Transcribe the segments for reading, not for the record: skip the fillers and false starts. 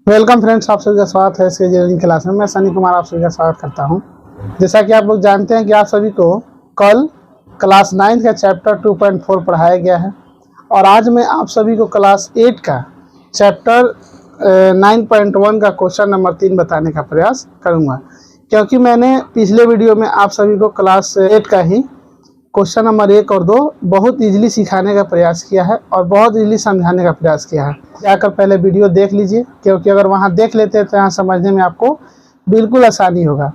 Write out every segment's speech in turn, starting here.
Welcome friends, आप सभी का स्वागत है इसके इंजीनियरिंग क्लास में। मैं सनी कुमार आप सभी का स्वागत करता हूं। जैसा कि आप लोग जानते हैं कि आप सभी को कल क्लास 9 का चैप्टर 2.4 पढ़ाया गया है और आज मैं आप सभी को क्लास 8 का चैप्टर 9.1 का क्वेश्चन नंबर 3 बताने का प्रयास करूंगा, क्योंकि मैंने पिछले वीडियो में आप सभी को क्लास 8 का ही क्वेश्चन नंबर 1 और 2 बहुत इजीली सिखाने का प्रयास किया है और बहुत इजीली समझाने का प्रयास किया है। जाकर पहले वीडियो देख लीजिए, क्योंकि अगर वहां देख लेते हैं तो यहाँ समझने में आपको बिल्कुल आसानी होगा।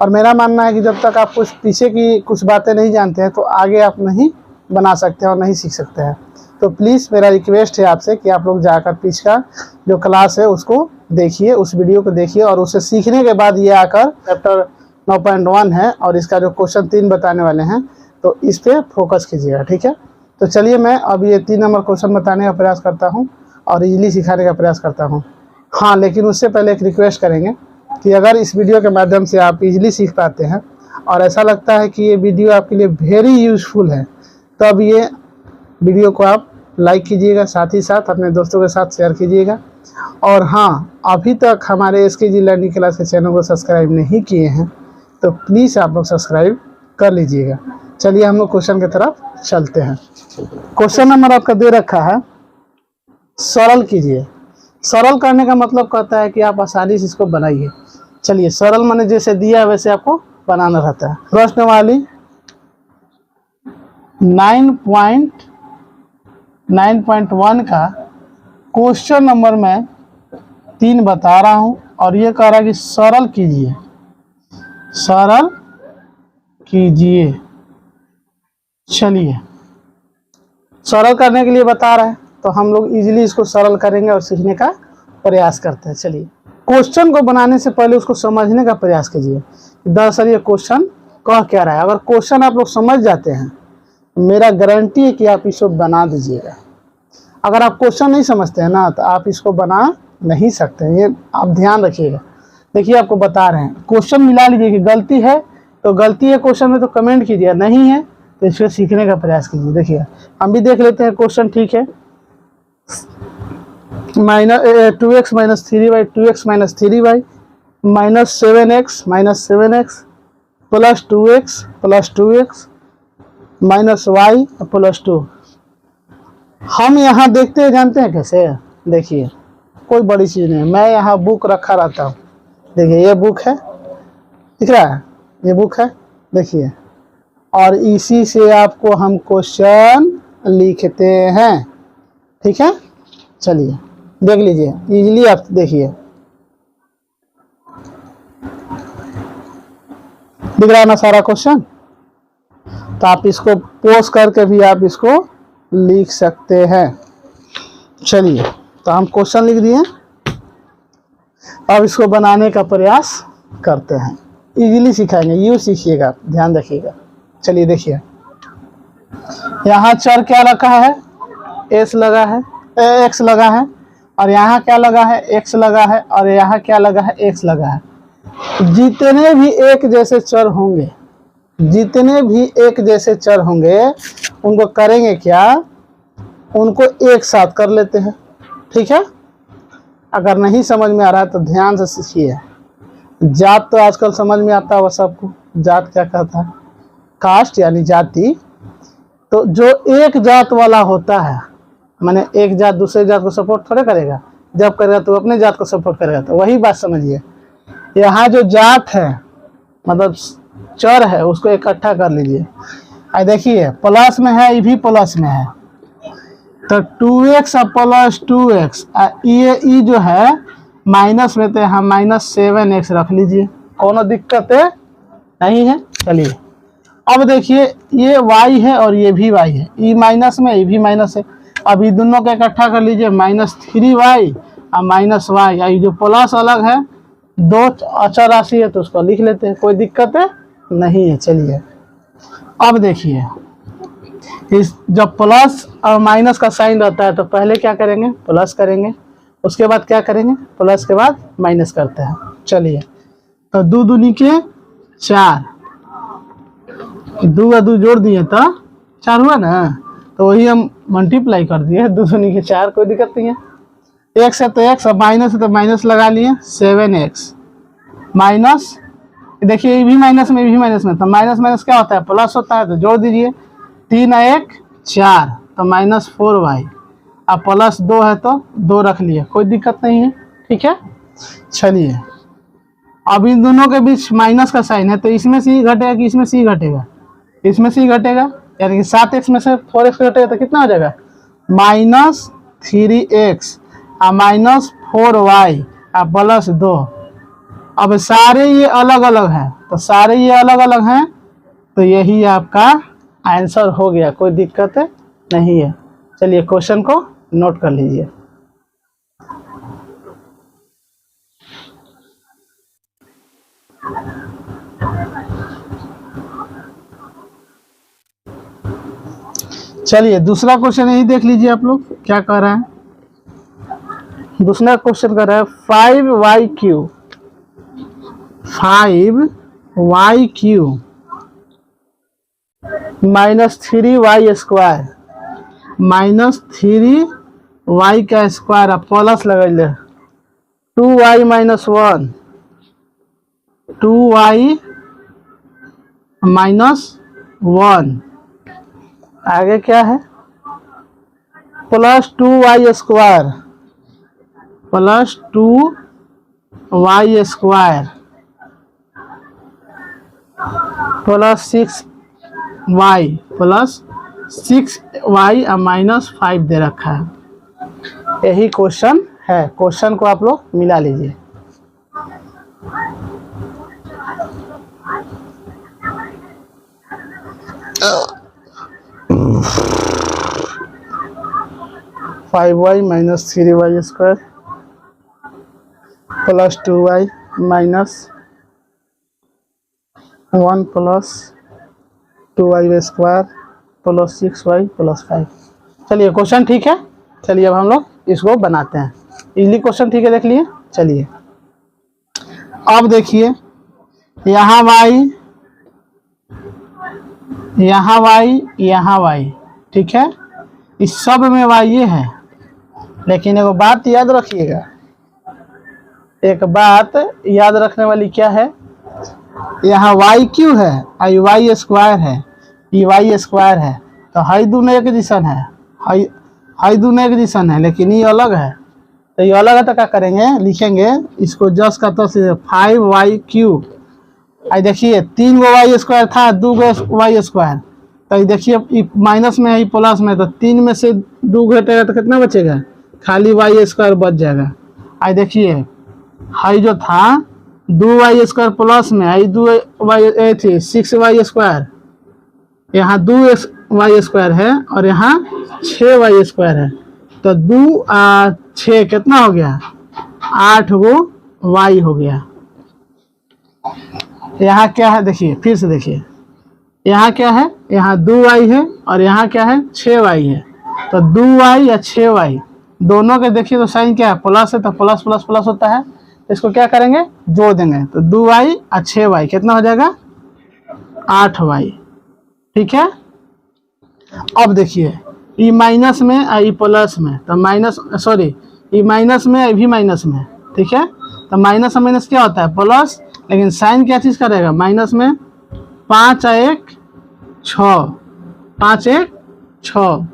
और मेरा मानना है कि जब तक आप कुछ पीछे की कुछ बातें नहीं जानते हैं तो आगे आप नहीं बना सकते और नहीं सीख सकते हैं। तो प्लीज़ मेरा रिक्वेस्ट है आपसे कि आप लोग जाकर पीछे का जो क्लास है उसको देखिए, उस वीडियो को देखिए और उसे सीखने के बाद ये आकर चैप्टर 9.1 है और इसका जो क्वेश्चन 3 बताने वाले हैं तो इस पे फोकस कीजिएगा, ठीक है। तो चलिए मैं अब ये 3 नंबर क्वेश्चन बताने का प्रयास करता हूँ और इजीली सिखाने का प्रयास करता हूँ। हाँ, लेकिन उससे पहले एक रिक्वेस्ट करेंगे कि अगर इस वीडियो के माध्यम से आप इजीली सीख पाते हैं और ऐसा लगता है कि ये वीडियो आपके लिए वेरी यूजफुल है, तो अब ये वीडियो को आप लाइक कीजिएगा, साथ ही साथ अपने दोस्तों के साथ शेयर कीजिएगा। और हाँ, अभी तक हमारे SKG लर्निंग क्लास के चैनल को सब्सक्राइब नहीं किए हैं तो प्लीज़ आप लोग सब्सक्राइब कर लीजिएगा। चलिए हम लोग क्वेश्चन की तरफ चलते हैं। क्वेश्चन नंबर आपका दे रखा है, सरल कीजिए। सरल करने का मतलब कहता है कि आप आसानी से इसको बनाइए। चलिए, सरल माने जैसे दिया है वैसे आपको बनाना रहता है। प्रश्न वाली 9.1 का क्वेश्चन नंबर मैं 3 बता रहा हूं और ये कह रहा है कि सरल कीजिए, सरल कीजिए। चलिए, सरल करने के लिए बता रहा है तो हम लोग इजीली इसको सरल करेंगे और सीखने का प्रयास करते हैं। चलिए, क्वेश्चन को बनाने से पहले उसको समझने का प्रयास कीजिए। दरअसल ये क्वेश्चन कह क्या रहा है। अगर क्वेश्चन आप लोग समझ जाते हैं मेरा गारंटी है कि आप इसको बना दीजिएगा। अगर आप क्वेश्चन नहीं समझते हैं ना तो आप इसको बना नहीं सकते हैं, ये आप ध्यान रखिएगा। देखिए, आपको बता रहे हैं, क्वेश्चन मिला लीजिए कि गलती है तो गलती है क्वेश्चन में तो कमेंट कीजिए, नहीं है तो इसको सीखने का प्रयास कीजिए। देखिए, हम भी देख लेते हैं क्वेश्चन, ठीक है। 2x - 3y 2x - 3y -7x + 2x + 2x -y + 2। हम यहाँ देखते हैं, जानते हैं कैसे? देखिए, कोई बड़ी चीज़ नहीं है। मैं यहाँ बुक रखा रहता हूँ। देखिए, ये बुक है, दिख रहा है? ये बुक है, देखिए, और इसी से आपको हम क्वेश्चन लिखते हैं, ठीक है। चलिए देख लीजिए, इजीली आप देखिए, दिख रहा है ना सारा क्वेश्चन। तो आप इसको पोस्ट करके भी आप इसको लिख सकते हैं। चलिए, तो हम क्वेश्चन लिख दिए, अब इसको बनाने का प्रयास करते हैं। इजीली सिखाएंगे, यूँ सीखिएगा, ध्यान रखिएगा। चलिए देखिए, यहाँ चर क्या रखा है? x लगा है, x लगा है, और यहाँ क्या लगा है? x लगा है, और यहाँ क्या लगा है? x लगा है। जितने भी एक जैसे चर होंगे, जितने भी एक जैसे चर होंगे उनको करेंगे क्या? उनको एक साथ कर लेते हैं, ठीक है। अगर नहीं समझ में आ रहा है तो ध्यान से सीखिए। जात तो आजकल समझ में आता है सबको। जात क्या कहता है? कास्ट यानी जाति। तो जो एक जात वाला होता है, माने एक जात दूसरे जात को सपोर्ट थोड़े करेगा, जब करेगा तो अपने जात को सपोर्ट करेगा। तो वही बात समझिए, यहाँ जो जात है मतलब चर है उसको इकट्ठा कर लीजिए। देखिए, प्लस में है, ये भी प्लस में है, तो 2x + 2x, ये जो है माइनस में, तो हम -7x रख लीजिए, कोनो दिक्कत है नहीं है। चलिए, अब देखिए, ये y है और ये भी y है, ये माइनस में, ये भी माइनस है। अब ये दोनों को इकट्ठा कर लीजिए, -3y और -y। ये जो प्लस अलग है, दो अचर राशि है तो उसको लिख लेते हैं, कोई दिक्कत है नहीं है। चलिए, अब देखिए, इस जब प्लस और माइनस का साइन रहता है तो पहले क्या करेंगे? प्लस करेंगे, उसके बाद क्या करेंगे? प्लस के बाद माइनस करते हैं। चलिए, तो 2 दूनी के 4, 2 और 2 जोड़ दिए तो 4 हुआ ना, तो वही हम मल्टीप्लाई कर दिए, 2 दूनी के 4, कोई दिक्कत नहीं है। एक्स है तो एक्स, और माइनस है तो माइनस लगा लिए, 7x माइनस, देखिए ये भी माइनस में, ये भी माइनस में, तो माइनस माइनस क्या होता है, प्लस होता है, तो जोड़ दीजिए, 3 और 1 4, तो -4y, अब प्लस 2 है तो 2 रख लिए, कोई दिक्कत नहीं है, ठीक है। चलिए अब इन दोनों के बीच माइनस का साइन है, तो इसमें से ही घटेगा कि इसमें से ही घटेगा, इसमें से ही घटेगा, यानी कि 7x में से 4x घटेगा तो कितना हो जाएगा, -3x और -4y और प्लस 2। अब सारे ये अलग अलग हैं, तो सारे ये अलग अलग हैं, तो यही आपका आंसर हो गया, कोई दिक्कत नहीं है। चलिए क्वेश्चन को नोट कर लीजिए। चलिए दूसरा क्वेश्चन यही देख लीजिए आप लोग क्या कह रहा है। दूसरा क्वेश्चन कर रहा है 5y³ 5y³ -3y² -3y का स्क्वायर, अब प्लस लगा ले, 2y - 1 2y - 1, आगे क्या है, plus 2y² plus 2y² plus 6y plus 6y और -5 दे रखा है। यही क्वेश्चन है, क्वेश्चन को आप लोग मिला लीजिए। (5y - 3y² plus 2y - 1 plus 2y² plus 6y plus 5। चलिए क्वेश्चन ठीक है। चलिए अब हम लोग इसको बनाते हैं। इजली क्वेश्चन ठीक है, देख लिए। चलिए अब देखिए, यहाँ y, यहाँ y, यहाँ y, ठीक है, इस सब में y ये है, लेकिन एक बात याद रखिएगा, एक बात याद रखने वाली क्या है, यहाँ y³ है और y² है, ये y² है, तो हाई दोनों एक दिशन है, हाई दोनों एक दिशन है, लेकिन ये अलग है, तो ये अलग है तो क्या करेंगे, लिखेंगे इसको जस्ट का तो 5y³। आई देखिए 3 गो y² था, 2 गो y², तो देखिए माइनस में है, प्लस में, तो 3 में से 2 घटेगा तो कितना बचेगा, खाली y² बच जाएगा। आई देखिए हाई जो था 2y² प्लस में, आई 2y थी 6y², यहाँ 2y² है और यहाँ 6y² है, तो 2 और 6 कितना हो गया, 8 गो y हो गया। यहाँ क्या है, देखिए फिर से देखिए, यहाँ क्या है, यहाँ 2y है और यहाँ क्या है, 6y है, तो 2y या 6y दोनों के देखिए तो साइन क्या है, प्लस है, तो प्लस प्लस प्लस होता है, तो इसको क्या करेंगे, जोड़ देंगे, तो 2y और 6y कितना हो जाएगा, 8y, ठीक है। अब देखिए ई माइनस में और ई प्लस में, तो माइनस, सॉरी, ई माइनस में, भी माइनस में, ठीक है, तो माइनस और माइनस क्या होता है, प्लस, लेकिन साइन क्या चीज़ करेगा, माइनस में 5 और 1 6, 5 1 6,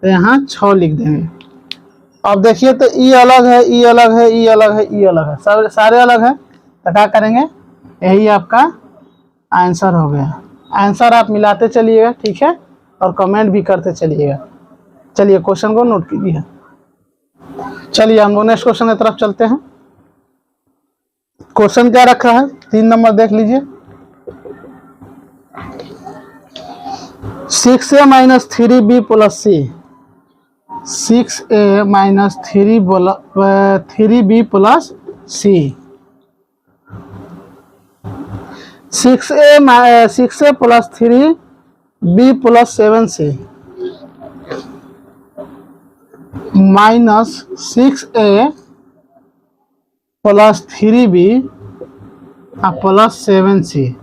तो यहाँ 6 लिख देंगे। अब देखिए तो ई अलग है, ई अलग है, ई अलग है, ई अलग है, सब सारे अलग है, तो क्या करेंगे, यही आपका आंसर हो गया। आंसर आप मिलाते चलिएगा, ठीक है, और कमेंट भी करते चलिएगा। चलिए क्वेश्चन को नोट कीजिए। चलिए हम लोग नेक्स्ट क्वेश्चन की तरफ चलते हैं। क्वेश्चन क्या रखा है, 3 नंबर देख लीजिए, 6a - 3b + c, 6a - 3b + c, 6a + 3b + 7c -6a + 3b + 7c।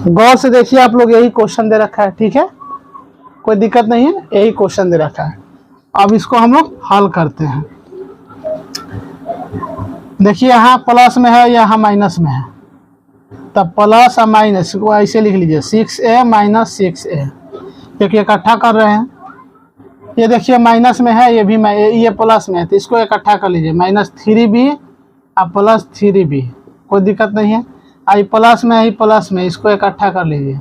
गौर से देखिए आप लोग, यही क्वेश्चन दे रखा है, ठीक है, कोई दिक्कत नहीं है, यही क्वेश्चन दे रखा है। अब इसको हम लोग हल करते हैं। देखिए यहाँ प्लस में है, यहाँ माइनस में है, तब प्लस और माइनस को ऐसे लिख लीजिए 6a माइनस 6a, क्योंकि इकट्ठा कर रहे हैं। ये देखिए माइनस में है, ये भी ये प्लस में है, तो इसको इकट्ठा कर लीजिए माइनस 3b और प्लस 3b, कोई दिक्कत नहीं है। आई प्लस में है, प्लस में, इसको इकट्ठा कर लीजिए,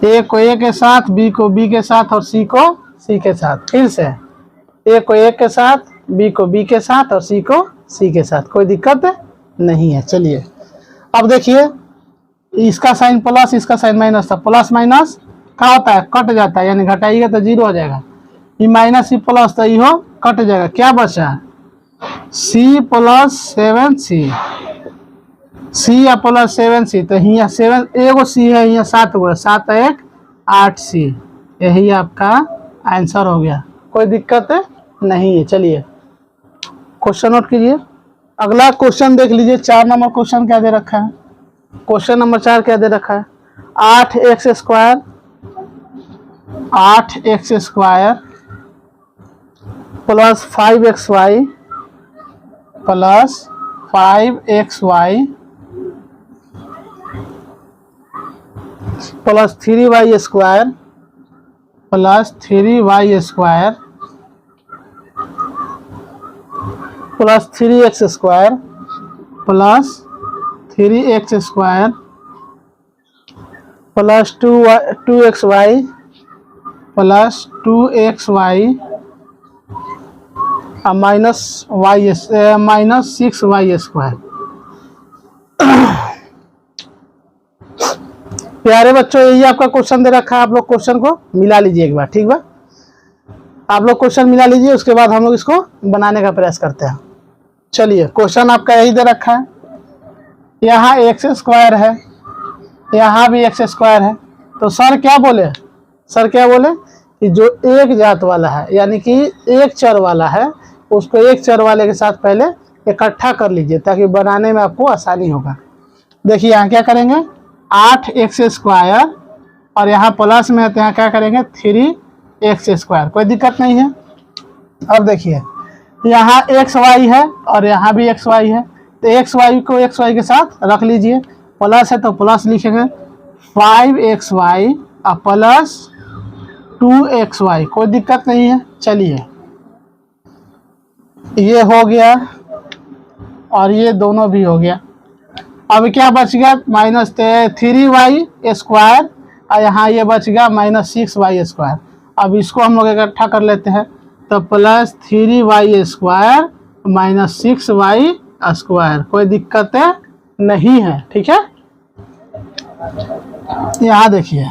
ए को ए के साथ, बी को बी के साथ और सी को सी के साथ। फिर से ए को ए के साथ, बी को बी के साथ और सी को सी के साथ, कोई दिक्कत नहीं है। चलिए अब देखिए इसका साइन प्लस, इसका साइन माइनस था, प्लस माइनस क्या होता है, कट जाता है, यानी घटाइएगा तो 0 हो जाएगा। ये माइनस सी प्लस तो यो कट जाएगा, क्या बचा सी प्लस 7c, सी या प्लस 7c, तो यहाँ 7 एगो सी है, यहाँ 7 गो, 7 1 8c, यही आपका आंसर हो गया, कोई दिक्कत नहीं है। चलिए क्वेश्चन नोट कीजिए। अगला क्वेश्चन देख लीजिए, 4 नंबर क्वेश्चन क्या दे रखा है। क्वेश्चन नंबर 4 क्या दे रखा है, 8x square plus 5xy plus 5xy plus 3y square plus 3y square plus 3x square plus 3x square plus 2xy plus 2xy minus 6y square. प्यारे बच्चों यही आपका क्वेश्चन दे रखा है, आप लोग क्वेश्चन को मिला लीजिए एक बार, ठीक बा। आप लोग क्वेश्चन मिला लीजिए, उसके बाद हम लोग इसको बनाने का प्रयास करते हैं। चलिए क्वेश्चन आपका यही दे रखा है, यहाँ एक्स स्क्वायर है, यहाँ भी एक्स स्क्वायर है, तो सर क्या बोले कि जो एक जात वाला है, यानी कि एक चर वाला है, उसको एक चर वाले के साथ पहले इकट्ठा कर लीजिए, ताकि बनाने में आपको आसानी होगा। देखिए यहाँ क्या करेंगे, 8x स्क्वायर और यहाँ प्लस में है, तो यहाँ क्या करेंगे 3x स्क्वायर, कोई दिक्कत नहीं है। अब देखिए यहाँ xy है और यहाँ भी xy है, तो xy को xy के साथ रख लीजिए, प्लस है तो प्लस लिखेंगे 5xy और प्लस 2xy, कोई दिक्कत नहीं है। चलिए ये हो गया और ये दोनों भी हो गया। अब क्या बच गया, माइनस 3y स्क्वायर और यहाँ ये बच गया माइनस 6y स्क्वायर। अब इसको हम लोग इकट्ठा कर लेते हैं, तो plus 3y square minus 6y square, कोई दिक्कत नहीं है, ठीक है। यहाँ देखिए,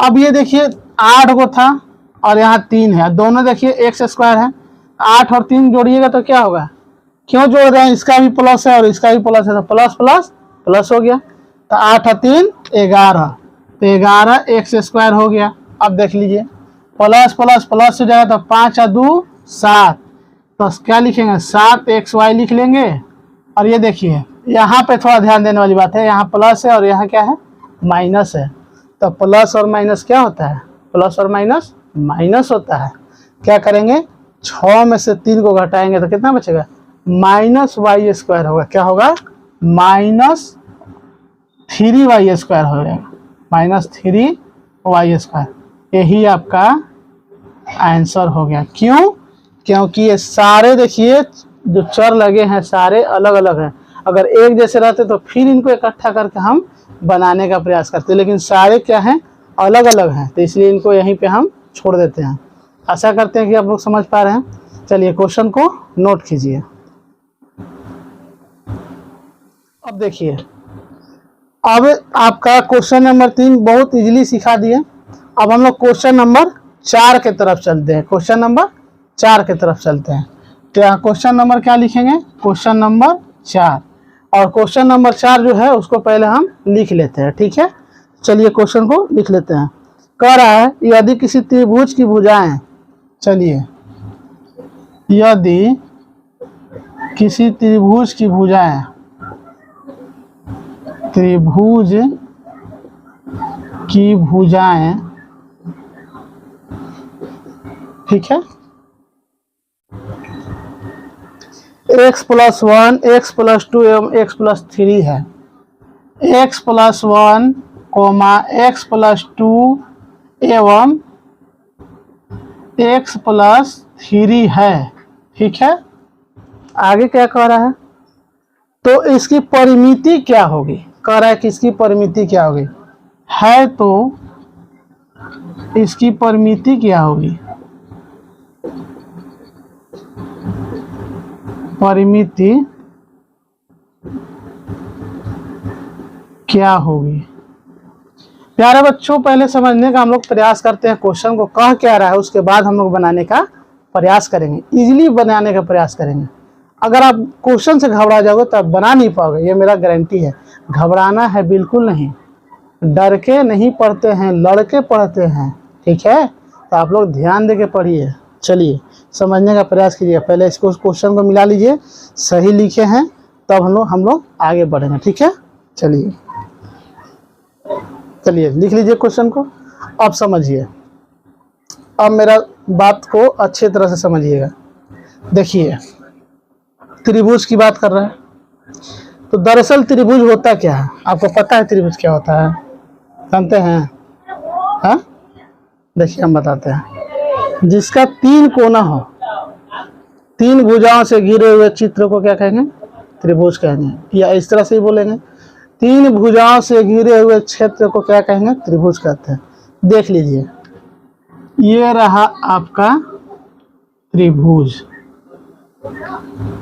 अब ये देखिए 8 को था और यहाँ 3 है, दोनों देखिए एक्स स्क्वायर है, 8 और 3 जोड़िएगा तो क्या होगा, क्यों जोड़ रहे हैं, इसका भी प्लस है और इसका भी प्लस है, तो प्लस प्लस प्लस हो गया, तो 8 और 3 11, तो 11 एक्स स्क्वायर हो गया। अब देख लीजिए प्लस प्लस प्लस हो जाएगा, तो 5 और 2 7, तो क्या लिखेंगे 7xy लिख लेंगे। और ये देखिए यहाँ पे थोड़ा ध्यान देने वाली बात है, यहाँ प्लस है और यहाँ क्या है माइनस है, तो प्लस और माइनस क्या होता है, प्लस और माइनस माइनस होता है। क्या करेंगे 6 में से 3 को घटाएंगे तो कितना बचेगा, माइनस वाई स्क्वायर होगा, क्या होगा माइनस 3y स्क्वायर हो जाएगा, माइनस 3y स्क्वायर, यही आपका आंसर हो गया। क्यों, क्योंकि ये सारे देखिए जो चर लगे हैं सारे अलग अलग हैं, अगर एक जैसे रहते तो फिर इनको इकट्ठा करके हम बनाने का प्रयास करते, लेकिन सारे क्या हैं अलग अलग हैं, तो इसलिए इनको यहीं पे हम छोड़ देते हैं। आशा करते हैं कि आप लोग समझ पा रहे हैं। चलिए क्वेश्चन को नोट कीजिए। अब देखिए, अब आपका क्वेश्चन नंबर 3 बहुत इजीली सिखा दिए। अब हम लोग क्वेश्चन नंबर 4 के तरफ चलते हैं, क्वेश्चन नंबर 4 के तरफ चलते हैं। तो यहाँ क्वेश्चन नंबर क्या लिखेंगे, क्वेश्चन नंबर 4, और क्वेश्चन नंबर 4 जो है उसको पहले हम लिख लेते हैं, ठीक है। चलिए क्वेश्चन को लिख लेते हैं। कह रहा है यदि किसी त्रिभुज की भुजाएं, चलिए यदि किसी त्रिभुज की भुजाएं, त्रिभुज की भुजाएं ठीक है। x+1, x+2 एवं x+3 है। x+1, x+2 एवं x+3 है। ठीक है। आगे क्या कह रहा है, तो इसकी परिमिति क्या होगी, कह रहा है कि इसकी परिमिति क्या होगी, है तो इसकी परिमिति क्या होगी, परिमिति क्या होगी। प्यारे बच्चों, पहले समझने का हम लोग प्रयास करते हैं, क्वेश्चन को कह क्या रहा है, उसके बाद हम लोग बनाने का प्रयास करेंगे, इजीली बनाने का प्रयास करेंगे। अगर आप क्वेश्चन से घबरा जाओगे तो आप बना नहीं पाओगे, ये मेरा गारंटी है। घबराना है बिल्कुल नहीं, डर के नहीं पढ़ते हैं, लड़के पढ़ते हैं। ठीक है, तो आप लोग ध्यान दे के पढ़िए। चलिए समझने का प्रयास कीजिए। पहले इसको क्वेश्चन को मिला लीजिए, सही लिखे हैं तब हम लोग आगे बढ़ेंगे। ठीक है, चलिए लिख लीजिए क्वेश्चन को। अब समझिए, अब मेरा बात को अच्छे तरह से समझिएगा। देखिए, त्रिभुज की बात कर रहा है, तो दरअसल त्रिभुज होता क्या है, आपको पता है त्रिभुज क्या होता है, जानते हैं? हाँ, देखिए हम बताते हैं। जिसका 3 कोना हो, 3 भुजाओं से घिरे हुए चित्र को क्या कहेंगे, त्रिभुज कहेंगे, या इस तरह से ही बोलेंगे, 3 भुजाओं से घिरे हुए क्षेत्र को क्या कहेंगे, त्रिभुज कहते हैं। देख लीजिए, ये रहा आपका त्रिभुज,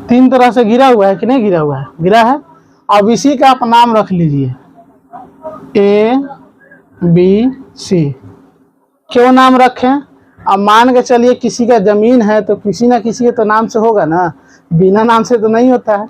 3 तरह से घिरा हुआ है कि नहीं घिरा हुआ है, घिरा है। अब इसी का आप नाम रख लीजिए ABC। क्यों नाम रखें, अब मान के चलिए किसी का जमीन है तो किसी ना किसी के तो नाम से होगा ना, बिना नाम से तो नहीं होता है।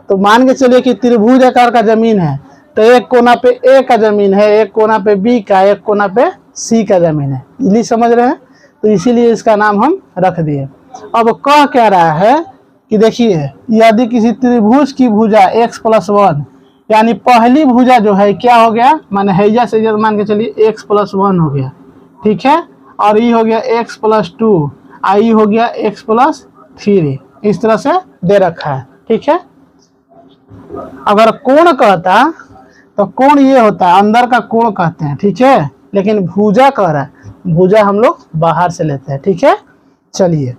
तो मान के चलिए कि त्रिभुज आकार का जमीन है, तो एक कोना पे ए का जमीन है, एक कोना पे बी का, एक कोना पे सी का जमीन है। इसीलिए समझ रहे हैं, तो इसीलिए इसका नाम हम रख दिए। अब कह क्या रहा है कि देखिए, यदि किसी त्रिभुज की भुजा x+1, यानी पहली भुजा जो है क्या हो गया, माने हैजा से मान के चलिए x+1 हो गया। ठीक है, और ये हो गया x+2, आई हो गया x+3, इस तरह से दे रखा है। ठीक है, अगर कोण कहता तो कोण ये होता है, अंदर का कोण कहते हैं। ठीक है, लेकिन भुजा कह रहा है, भुजा हम लोग बाहर से लेते हैं। ठीक है, चलिए,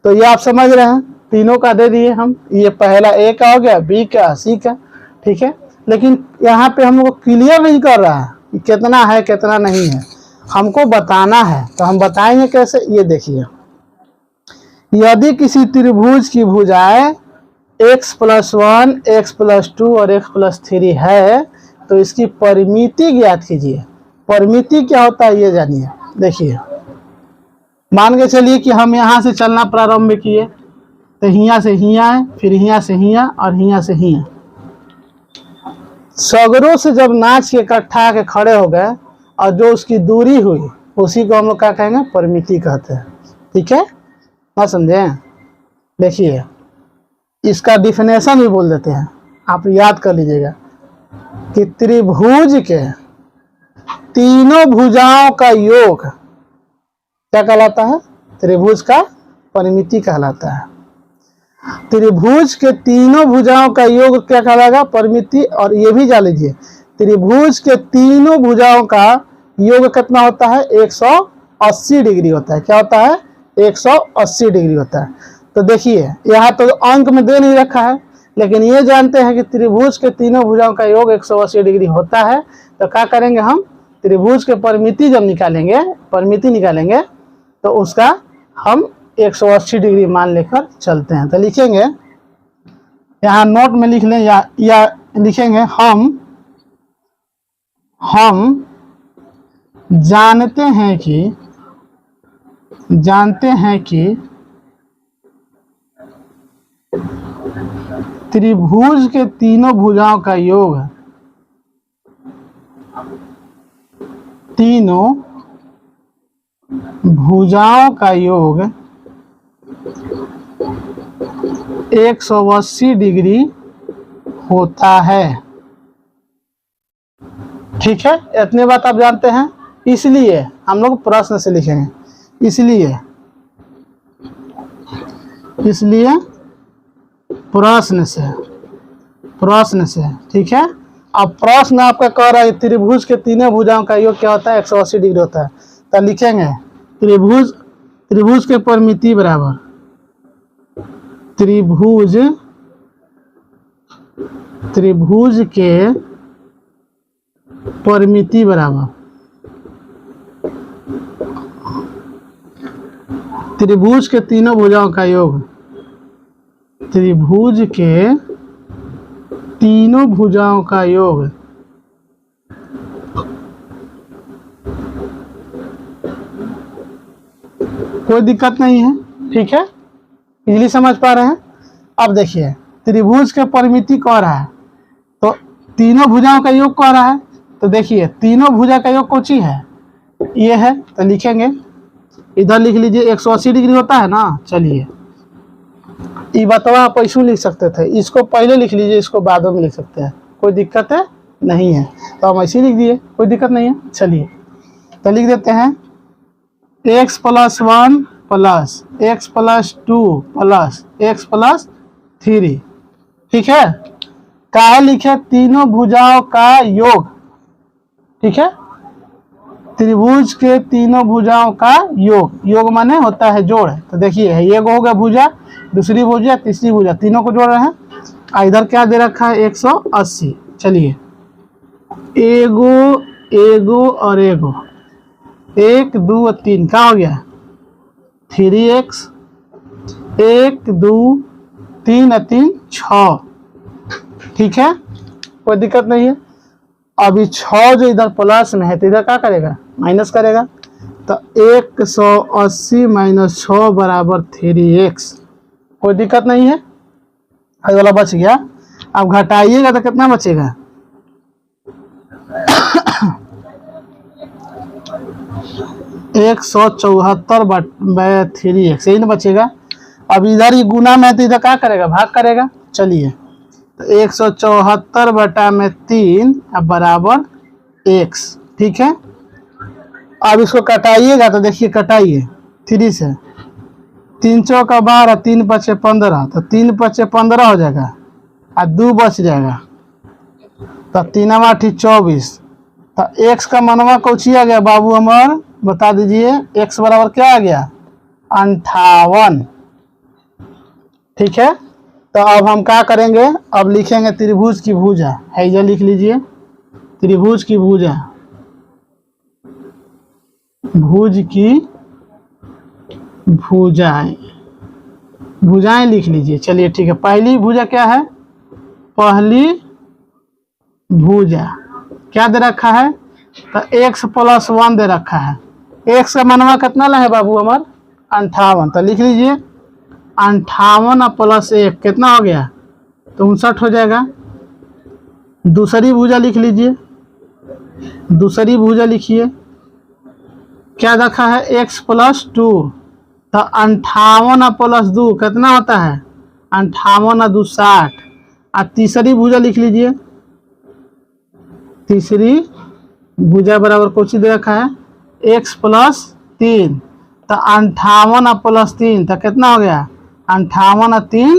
तो ये आप समझ रहे हैं, तीनों का दे दिए हम, ये पहला ए का हो गया, बी का, सी का। ठीक है, लेकिन यहाँ पे हम लोग क्लियर नहीं कर रहा है कि कितना है कितना नहीं है, हमको बताना है। तो हम बताएंगे कैसे, ये देखिए, यदि किसी त्रिभुज की भुजाएं x+1, x+2 और x+3 है, तो इसकी परिमिति ज्ञात कीजिए। परिमिति क्या होता है ये जानिए। देखिए, मान के चलिए कि हम यहाँ से चलना प्रारंभ किए, तो हियाँ से हियाँ है, फिर हियाँ से हियाँ और हियाँ से हियाँ, सगरों से जब नाच के इकट्ठा के खड़े हो गए और जो उसकी दूरी हुई, उसी को हम लोग क्या कहेंगे, परिमिति कहते हैं। ठीक है ना, समझे? देखिए, इसका डिफिनेशन भी बोल देते हैं, आप याद कर लीजिएगा कि त्रिभुज के तीनों भुजाओं का योग क्या कहलाता है, त्रिभुज का परिमिति कहलाता है। त्रिभुज के तीनों भुजाओं का योग क्या कहलाएगा, परिमिति। और ये भी जान लीजिए, त्रिभुज के तीनों भुजाओं का योग कितना होता है, 180 डिग्री होता है। क्या होता है, 180 डिग्री होता है। तो देखिए, यहाँ तो अंक में दे नहीं रखा है, लेकिन ये जानते हैं कि त्रिभुज के तीनों भुजाओं का योग 180 डिग्री होता है। तो क्या करेंगे हम, त्रिभुज के परिमिति जब निकालेंगे, परिमिति निकालेंगे, तो उसका हम 180 डिग्री मान लेकर चलते हैं। तो लिखेंगे, यहाँ नोट में लिख लें, या लिखेंगे, हम जानते हैं कि त्रिभुज के तीनों भुजाओं का योग, तीनों भुजाओं का योग 180 डिग्री होता है। ठीक है, इतने बात आप जानते हैं। इसलिए हम लोग प्रश्न से लिखेंगे, इसलिए इसलिए प्रश्न से, ठीक है। अब प्रश्न आपका कह रहा है त्रिभुज के तीनों भुजाओं का योग क्या होता है, 180 डिग्री होता है। तो लिखेंगे त्रिभुज के परिमिति बराबर त्रिभुज के परिमिति बराबर त्रिभुज के तीनों भुजाओं का योग, त्रिभुज के तीनों भुजाओं का योग कोई दिक्कत नहीं है, ठीक है, इजीली समझ पा रहे हैं। अब देखिए त्रिभुज के परिमिति कह रहा है तो तीनों भुजाओं का योग कह रहा है, तो देखिए तीनों भुजा का योग कौन सी है, ये है। तो लिखेंगे इधर लिख लीजिए 180 डिग्री होता है ना। चलिए ये बतवा आप ऐसे लिख सकते थे, इसको पहले लिख लीजिए, इसको बाद में लिख सकते हैं, कोई दिक्कत है नहीं है। तो हम ऐसे लिख दिए, कोई दिक्कत नहीं है। चलिए तो लिख देते हैं x + 1 + x + 2 + x + 3, ठीक है। क्या लिखे, तीनों भुजाओं का योग, ठीक है, त्रिभुज के तीनों भुजाओं का योग माने होता है जोड़। तो देखिए ये हो गया भुजा, दूसरी भुजा, तीसरी भुजा, तीनों को जोड़ रहे हैं। इधर क्या दे रखा है 180। चलिए एगो और एगो, 1 2 3 क्या हो गया 3x, 1 2 3 3 6, ठीक है, कोई दिक्कत नहीं है। अभी 6 जो इधर प्लस में है तो इधर क्या करेगा, माइनस करेगा। तो 180 - 6 = 3x, कोई दिक्कत नहीं है, ये वाला बच गया। अब घटाइएगा तो कितना बचेगा 174/3x, यही ना बचेगा। अब इधर ही गुना में है तो इधर क्या करेगा, भाग करेगा। चलिए तो 174/3 = x, ठीक है। अब इसको कटाइएगा तो देखिए कटाइए 3 से, 3 चौका 12, 3 × 15, तो 3 × 15 हो जाएगा और 2 बच जाएगा, तो 3 × 8 = 24। तो x का मनवा कौची आ गया बाबू हमार, बता दीजिए। x बराबर क्या आ गया 58, ठीक है। तो अब हम क्या करेंगे, अब लिखेंगे त्रिभुज की भुजा, है ये लिख लीजिए, त्रिभुज की भुजा, भुज की भुजाएं लिख लीजिए। चलिए ठीक है, पहली भुजा क्या है, पहली भुजा क्या दे रखा है, तो x + 1 दे रखा है। x का मनवा कितना ला है बाबू हमार 58, तो लिख लीजिए 58 + 1 कितना हो गया, तो 59 हो जाएगा। दूसरी भुजा लिख लीजिए, दूसरी भुजा लिखिए, क्या रखा है x + 2, तो 58 + 2 कितना होता है 58 × 2 = 60। और तीसरी भुजा लिख लीजिए, तीसरी भुजा बराबर कुछ दे रखा है x + 3, तो 58 + 3 तो कितना हो गया 58 3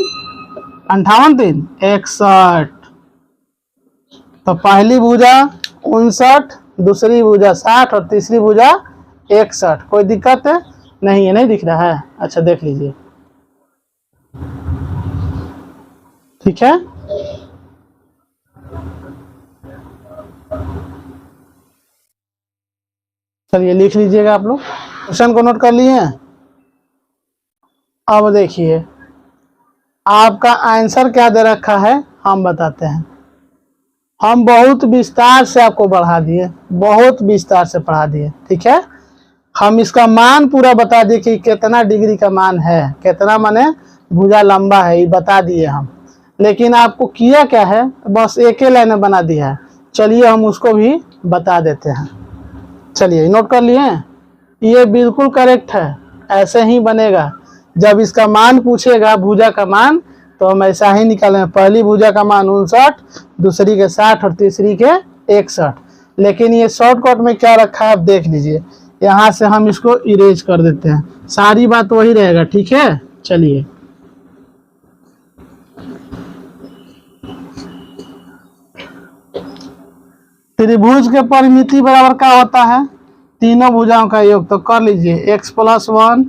61। तो पहली भुजा 59, दूसरी भुजा 60 और तीसरी भुजा 61, कोई दिक्कत है नहीं है, नहीं दिख रहा है, अच्छा देख लीजिए, ठीक है। चलिए लिख लीजिएगा आप लोग, क्वेश्चन को नोट कर लिए। अब देखिए आपका आंसर क्या दे रखा है हम बताते हैं। हम बहुत विस्तार से आपको बढ़ा दिए, बहुत विस्तार से पढ़ा दिए, ठीक है। हम इसका मान पूरा बता दिए कि कितना डिग्री का मान है, कितना माने भुजा लंबा है, ये बता दिए हम। लेकिन आपको किया क्या है, बस एक ही लाइन बना दिया है। चलिए हम उसको भी बता देते हैं। चलिए नोट कर लिए, ये बिल्कुल करेक्ट है, ऐसे ही बनेगा। जब इसका मान पूछेगा भुजा का मान तो हम ऐसा ही निकालेंगे, पहली भुजा का मान 59, दूसरी के 60 और तीसरी के 61। लेकिन ये शॉर्टकट में क्या रखा है आप देख लीजिए, यहाँ से हम इसको इरेज कर देते हैं, सारी बात वही रहेगा, ठीक है। चलिए त्रिभुज के परिमिति बराबर क्या होता है, तीनों भुजाओं का योग। तो कर लीजिए x+1,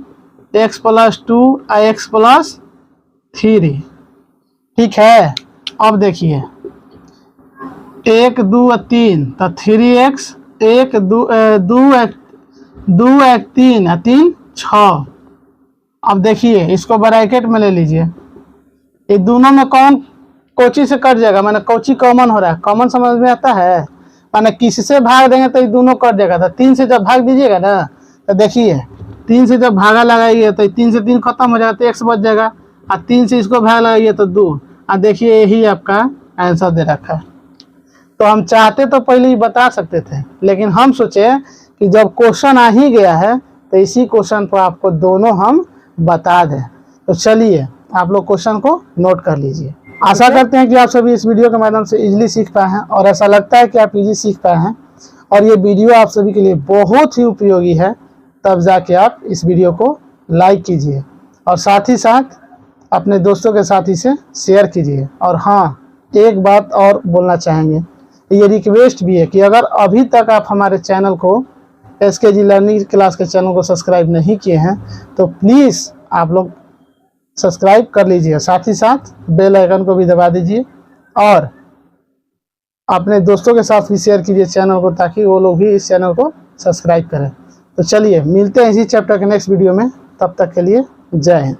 x+2 और x+3। ठीक है। अब देखिए 1 2 3 तो 3x, 1 2 2 2 1 3 3 6। अब देखिए इसको ब्रैकेट में ले लीजिए, ये दोनों में कौन कोची से कट जाएगा, मैंने कोची कॉमन हो रहा है, कॉमन समझ में आता है, मैंने किससे भाग देंगे तो ये दोनों कट जाएगा। तो 3 से जब भाग दीजिएगा ना तो देखिए 3 से जब भागा लगाइए तो 3 से 3 खत्म हो जाएगा तो x बच जाएगा, और 3 से इसको भाग लगाइए तो 2। और देखिए यही आपका आंसर दे रखा है। तो हम चाहते तो पहले ही बता सकते थे, लेकिन हम सोचे कि जब क्वेश्चन आ ही गया है तो इसी क्वेश्चन पर आपको दोनों हम बता दें। तो चलिए आप लोग क्वेश्चन को नोट कर लीजिए। आशा करते हैं कि आप सभी इस वीडियो के माध्यम से इजीली सीख पाए हैं, और ऐसा लगता है कि आप इजी सीख पाए हैं और ये वीडियो आप सभी के लिए बहुत ही उपयोगी है। तब जाके आप इस वीडियो को लाइक कीजिए और साथ ही साथ अपने दोस्तों के साथ इसे शेयर कीजिए। और हाँ, एक बात और बोलना चाहेंगे, ये रिक्वेस्ट भी है कि अगर अभी तक आप हमारे चैनल को SKG लर्निंग क्लास के चैनल को सब्सक्राइब नहीं किए हैं तो प्लीज़ आप लोग सब्सक्राइब कर लीजिए, साथ ही साथ बेल आइकन को भी दबा दीजिए और अपने दोस्तों के साथ भी शेयर कीजिए चैनल को, ताकि वो लोग भी इस चैनल को सब्सक्राइब करें। तो चलिए मिलते हैं इसी चैप्टर के नेक्स्ट वीडियो में, तब तक के लिए जय हिंद।